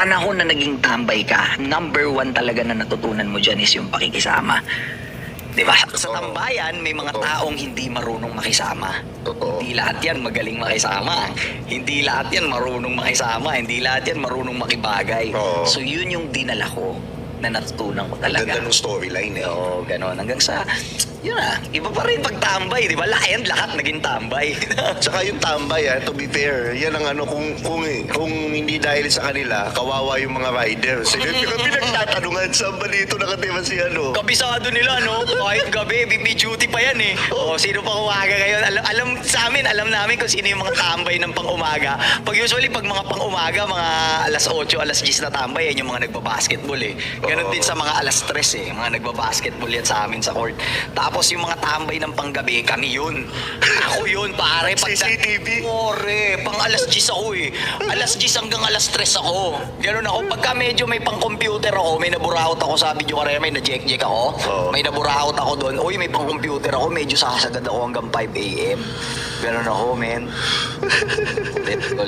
panahon na naging tambay ka, number 1 talaga na natutunan mo dyan is yung pakikisama. Diba? Sa tambayan, may mga taong hindi marunong makisama. Hindi lahat yan magaling makisama. Hindi lahat yan marunong makisama. Hindi lahat yan marunong makibagay. So yun yung dinala ko na natutunan ko talaga. Ganda ng storyline eh. Oo, gano'n. Hanggang sa, yun na, iba pa rin pag tambay, di ba? Lahat naging tambay. Tsaka yung tambay, to be fair, yan ang ano, kung hindi dahil sa kanila, kawawa yung mga riders. Pinagtatanungan, saan ba dito nakatira si ano? Kabisado nila, no? Kahit gabi, BP duty pa yan eh. O, sino pa umaga ngayon? Alam sa amin, alam namin kung sino yung mga tambay ng pang-umaga. Usually, pag mga pang-umaga, mga alas 8, alas 10 na tambay, yan yung mga nagbabasketball eh. Ganon din sa mga alas 3 eh. Mga nagbabasketball yan sa amin sa court. Tapos yung mga tambay ng panggabi, kami yun. Ako yun, pare. CCTV? Ore, pang alas 10 ako eh. Alas 10 hanggang alas 3 ako. Ganon ako. Pagka medyo may pang-computer ako, may naburaot ako sa video karera, may na-check ako. May naburaot ako doon. Uy, may pang-computer ako, medyo sasagad ako hanggang 5 AM. Ganon ako, men. Let's go.